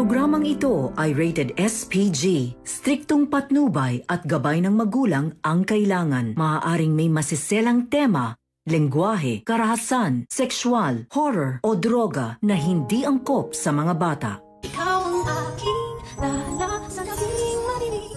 programang ito ay rated SPG. Striktong patnubay at gabay ng magulang ang kailangan. Maaaring may masiselang tema, lengguwahe, karahasan, sexual, horror o droga na hindi angkop sa mga bata. Ikaw ang aking dahala sa gabing madilim.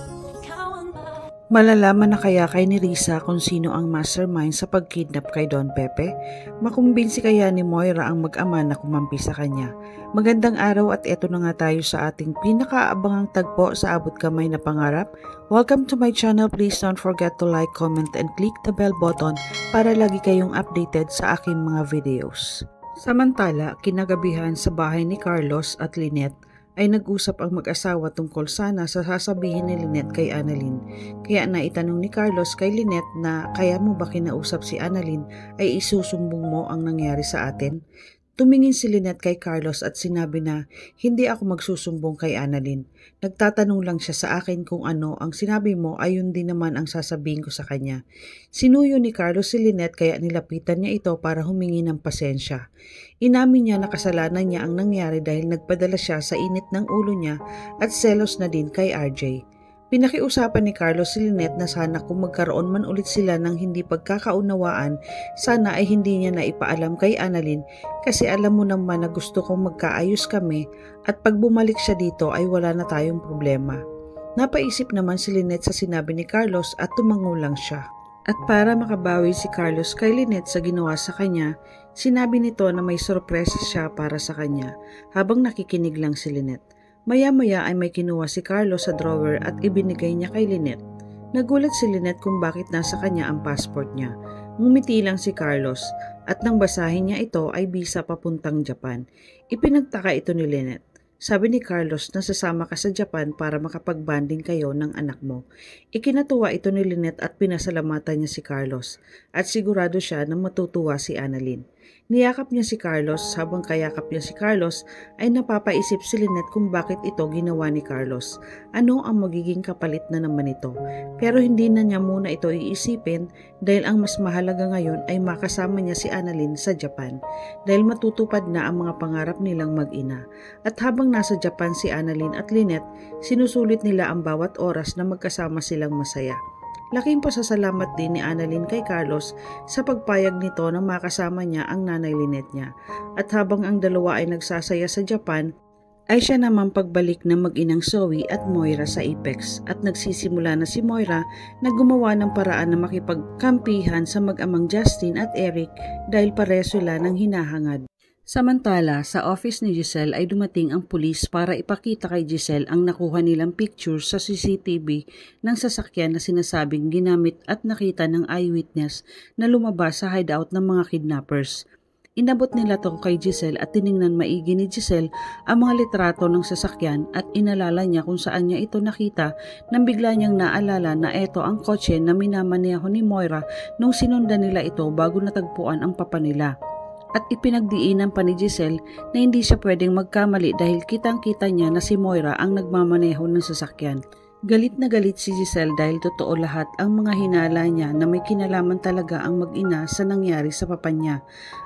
Malalaman na kaya kay ni Risa kung sino ang mastermind sa pagkidnap kay Don Pepe? Makumbinsi kaya ni Moira ang mag-ama na kumampi sa kanya? Magandang araw at eto na nga tayo sa ating pinakaabangang tagpo sa Abot Kamay na Pangarap. Welcome to my channel. Please don't forget to like, comment, and click the bell button para lagi kayong updated sa aking mga videos. Samantala, kinagabihan sa bahay ni Carlos at Lynette ay nag-usap ang mag-asawa tungkol sana sa sasabihin ni Lynette kay Annalyn. Kaya naitanong ni Carlos kay Lynette na kaya mo ba kinausap si Annalyn ay isusumbong mo ang nangyari sa atin? Tumingin si Lynette kay Carlos at sinabi na hindi ako magsusumbong kay Annalyn. Nagtatanong lang siya sa akin kung ano ang sinabi mo ay yun din naman ang sasabihin ko sa kanya. Sinuyo ni Carlos si Lynette kaya nilapitan niya ito para humingi ng pasensya. Inamin niya na kasalanan niya ang nangyari dahil nagpadala siya sa init ng ulo niya at selos na din kay RJ. Pinakiusapan ni Carlos si Lynette na sana kung magkaroon man ulit sila ng hindi pagkakaunawaan, sana ay hindi niya na ipaalam kay Annalyn kasi alam mo naman na gusto kong magkaayos kami at pag bumalik siya dito ay wala na tayong problema. Napaisip naman si Lynette sa sinabi ni Carlos at tumango lang siya. At para makabawi si Carlos kay Lynette sa ginawa sa kanya, sinabi nito na may sorpresa siya para sa kanya habang nakikinig lang si Lynette. Maya-maya ay may kinuha si Carlos sa drawer at ibinigay niya kay Lynette. Nagulat si Lynette kung bakit nasa kanya ang passport niya. Ngumiti lang si Carlos at nang basahin niya ito ay bisa papuntang Japan. Ipinagtaka ito ni Lynette. Sabi ni Carlos na sasama ka sa Japan para makapag-banding kayo ng anak mo. Ikinatuwa ito ni Lynette at pinasalamatan niya si Carlos at sigurado siya na matutuwa si Annalyn. Niyakap niya si Carlos, habang kayakap niya si Carlos ay napapaisip si Lynette kung bakit ito ginawa ni Carlos. Ano ang magiging kapalit na naman ito? Pero hindi na niya muna ito iisipin dahil ang mas mahalaga ngayon ay makasama niya si Annalyn sa Japan dahil matutupad na ang mga pangarap nilang mag-ina. At habang nasa Japan si Annalyn at Lynette, sinusulit nila ang bawat oras na magkasama silang masaya. Laking pasasalamat din ni Annalyn kay Carlos sa pagpayag nito na makasama niya ang nanay Lynette niya. At habang ang dalawa ay nagsasaya sa Japan, ay siya naman pagbalik ng mag-inang Zoe at Moira sa Apex at nagsisimula na si Moira na gumawa ng paraan na makipagkampihan sa mag-amang Justin at Eric dahil pareho sila ng hinahangad. Samantala, sa office ni Giselle ay dumating ang pulis para ipakita kay Giselle ang nakuha nilang pictures sa CCTV ng sasakyan na sinasabing ginamit at nakita ng eyewitness na lumabas sa hideout ng mga kidnappers. Inabot nila to kay Giselle at tiningnan maigi ni Giselle ang mga litrato ng sasakyan at inalala niya kung saan niya ito nakita nang bigla niyang naalala na ito ang kotse na minamaneho ni Moira nung sinundan nila ito bago natagpuan ang papa nila. At ipinagdiinan pa ni Giselle na hindi siya pwedeng magkamali dahil kitang-kita niya na si Moira ang nagmamaneho ng sasakyan. Galit na galit si Giselle dahil totoo lahat ang mga hinala niya na may kinalaman talaga ang mag-ina sa nangyari sa papa niya.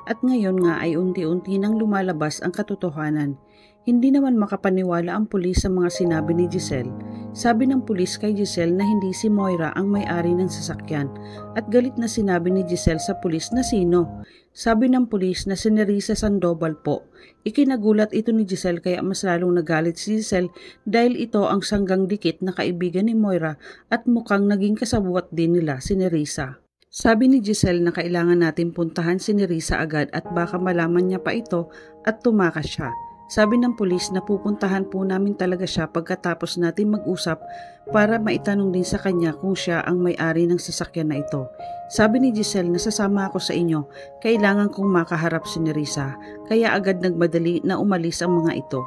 At ngayon nga ay unti-unti nang lumalabas ang katotohanan. Hindi naman makapaniwala ang pulis sa mga sinabi ni Giselle. Sabi ng pulis kay Giselle na hindi si Moira ang may-ari ng sasakyan at galit na sinabi ni Giselle sa pulis na sino. Sabi ng pulis na si Nerissa Sandoval po. Ikinagulat ito ni Giselle kaya mas lalong nagalit si Giselle dahil ito ang sanggang dikit na kaibigan ni Moira at mukhang naging kasabwat din nila si Nerissa. Sabi ni Giselle na kailangan natin puntahan si Nerissa agad at baka malaman niya pa ito at tumakas siya. Sabi ng pulis na pupuntahan po namin talaga siya pagkatapos natin mag-usap para maitanong din sa kanya kung siya ang may-ari ng sasakyan na ito. Sabi ni Giselle na sasama ako sa inyo, kailangan kong makaharap si Nerissa, kaya agad nagmadali na umalis ang mga ito.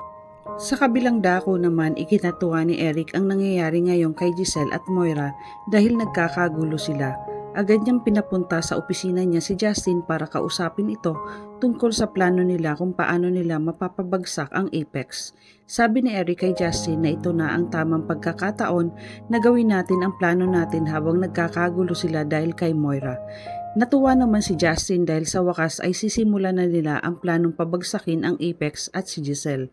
Sa kabilang dako naman, ikinatuwa ni Eric ang nangyayari ngayon kay Giselle at Moira dahil nagkakagulo sila. Agad niyang pinapunta sa opisina niya si Justin para kausapin ito tungkol sa plano nila kung paano nila mapapabagsak ang Apex. Sabi ni Eric kay Justin na ito na ang tamang pagkakataon na gawin natin ang plano natin habang nagkakagulo sila dahil kay Moira. Natuwa naman si Justin dahil sa wakas ay sisimulan na nila ang planong pabagsakin ang Apex at si Giselle.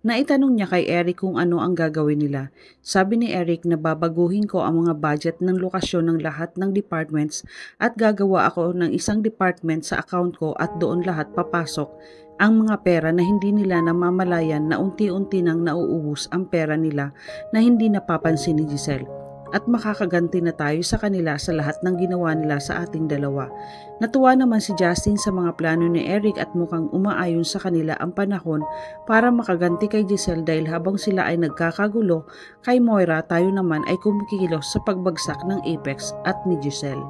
Naitanong niya kay Eric kung ano ang gagawin nila. Sabi ni Eric na babaguhin ko ang mga budget ng lokasyon ng lahat ng departments at gagawa ako ng isang department sa account ko at doon lahat papasok ang mga pera na hindi nila namamalayan na unti-unti nang nauubos ang pera nila na hindi napapansin ni Giselle. At makakaganti na tayo sa kanila sa lahat ng ginawa nila sa ating dalawa. Natuwa naman si Justin sa mga plano ni Eric at mukhang umaayon sa kanila ang panahon para makaganti kay Giselle dahil habang sila ay nagkakagulo kay Moira, tayo naman ay kumikilos sa pagbagsak ng Apex at ni Giselle.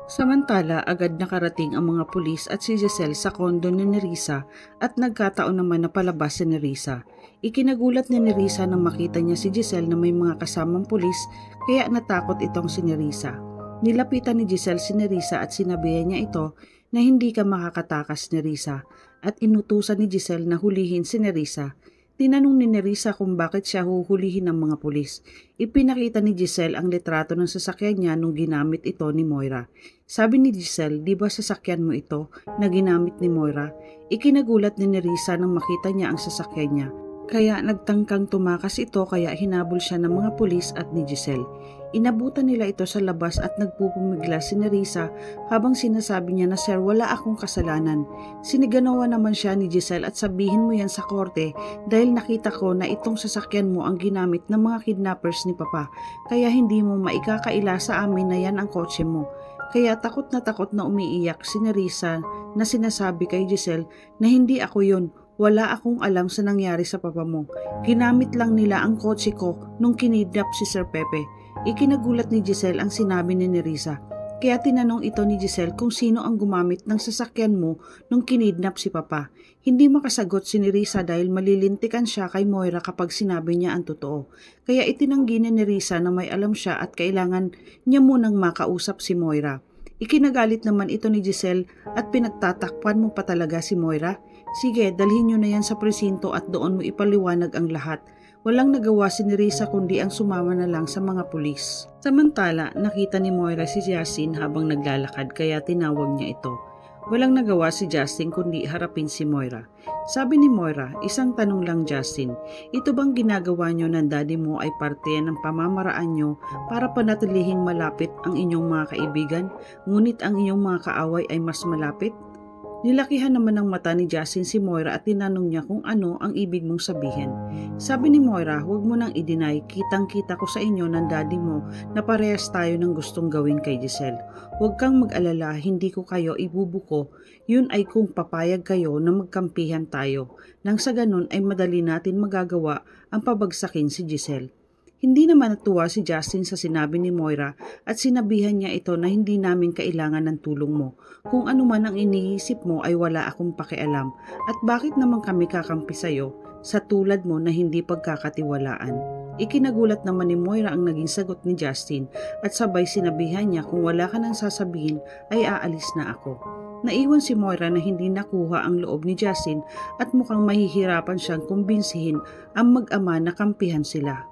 Samantala, agad nakarating ang mga pulis at si Giselle sa kondo ni Nerissa at nagkataon naman na palabas si Nerissa. Ikinagulat ni Nerissa nang makita niya si Giselle na may mga kasamang pulis kaya natakot itong si Nerissa. Nilapitan ni Giselle si Nerissa at sinabihan niya ito na hindi ka makakatakas Nerissa at inutusan ni Giselle na hulihin si Nerissa. Tinanong ni Nerissa kung bakit siya huhulihin ng mga pulis. Ipinakita ni Giselle ang litrato ng sasakyan niya nung ginamit ito ni Moira. Sabi ni Giselle, di ba sasakyan mo ito na ginamit ni Moira? Ikinagulat ni Nerissa nang makita niya ang sasakyan niya. Kaya nagtangkang tumakas ito kaya hinabol siya ng mga pulis at ni Giselle. Inabutan nila ito sa labas at nagpupumigla si Nerissa habang sinasabi niya na sir wala akong kasalanan. Siniganawa naman siya ni Giselle at sabihin mo yan sa korte dahil nakita ko na itong sasakyan mo ang ginamit ng mga kidnappers ni Papa kaya hindi mo maikakaila sa amin na yan ang kotse mo. Kaya takot na umiiyak si Nerissa na sinasabi kay Giselle na hindi ako yun. Wala akong alam sa nangyari sa papa mo. Ginamit lang nila ang kotse ko nung kinidnap si Sir Pepe. Ikinagulat ni Giselle ang sinabi ni Nerissa. Kaya tinanong ito ni Giselle kung sino ang gumamit ng sasakyan mo nung kinidnap si Papa. Hindi makasagot si Nerissa dahil malilintikan siya kay Moira kapag sinabi niya ang totoo. Kaya itinanggi ni Nerissa na may alam siya at kailangan niya munang makausap si Moira. Ikinagalit naman ito ni Giselle at pinagtatakpan mo pa talaga si Moira? Sige, dalhin nyo na yan sa presinto at doon mo ipaliwanag ang lahat. Walang nagawa si Nerissa kundi ang sumama na lang sa mga pulis. Samantala, nakita ni Moira si Justin habang naglalakad kaya tinawag niya ito. Walang nagawa si Justin kundi harapin si Moira. Sabi ni Moira, isang tanong lang Justin, ito bang ginagawa nyo ng daddy mo ay parte ng pamamaraan nyo para panatilihing malapit ang inyong mga kaibigan, ngunit ang inyong mga kaaway ay mas malapit? Nilakihan naman ng mata ni Justin si Moira at tinanong niya kung ano ang ibig mong sabihin. Sabi ni Moira, huwag mo nang i-deny, kitang-kita ko sa inyo ng daddy mo na parehas tayo ng gustong gawin kay Giselle. Huwag kang mag-alala, hindi ko kayo ibubuko, yun ay kung papayag kayo na magkampihan tayo. Nang sa ganun ay madali natin magagawa ang pabagsakin si Giselle. Hindi naman natuwa si Justin sa sinabi ni Moira at sinabihan niya ito na hindi namin kailangan ng tulong mo. Kung ano man ang iniisip mo ay wala akong pakialam at bakit naman kami kakampi sa'yo sa tulad mo na hindi pagkakatiwalaan. Ikinagulat naman ni Moira ang naging sagot ni Justin at sabay sinabihan niya kung wala ka nang sasabihin ay aalis na ako. Naiwan si Moira na hindi nakuha ang loob ni Justin at mukhang mahihirapan siyang kumbinsihin ang mag-ama na kampihan sila.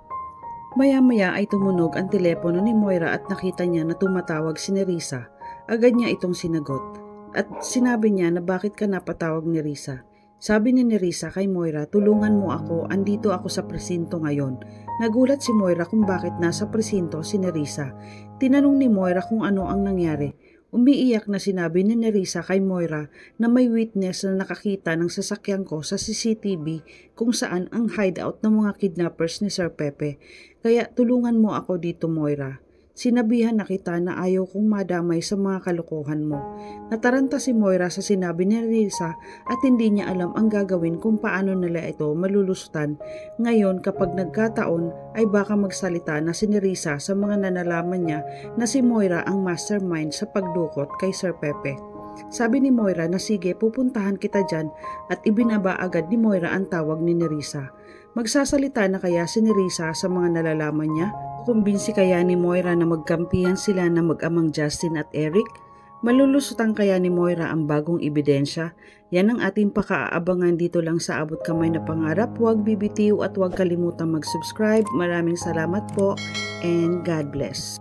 Maya-maya ay tumunog ang telepono ni Moira at nakita niya na tumatawag si Nerissa. Agad niya itong sinagot at sinabi niya na bakit ka napatawag ni Nerissa. Sabi ni Nerissa kay Moira, tulungan mo ako, andito ako sa presinto ngayon. Nagulat si Moira kung bakit nasa presinto si Nerissa. Tinanong ni Moira kung ano ang nangyari. Umiiyak na sinabi ni Nerissa kay Moira na may witness na nakakita ng sasakyan ko sa CCTV kung saan ang hideout ng mga kidnappers ni Sir Pepe. Kaya tulungan mo ako dito Moira. Sinabihan na kita na ayaw kong madamay sa mga kalokohan mo. Nataranta si Moira sa sinabi ni Nerissa at hindi niya alam ang gagawin kung paano nila ito malulusutan. Ngayon kapag nagkataon ay baka magsalita na si Nerissa sa mga nanalaman niya na si Moira ang mastermind sa pagdukot kay Sir Pepe. Sabi ni Moira na sige pupuntahan kita dyan at ibinaba agad ni Moira ang tawag ni Nerissa. Magsasalita na kaya si Nerissa sa mga nalalaman niya? Kumbinsi kaya ni Moira na magkampihan sila na mag-amang Justin at Eric? Malulusutan kaya ni Moira ang bagong ebidensya? Yan ang ating pakaabangan dito lang sa Abot Kamay na Pangarap. Huwag bibitiw at huwag kalimutang mag-subscribe. Maraming salamat po and God bless.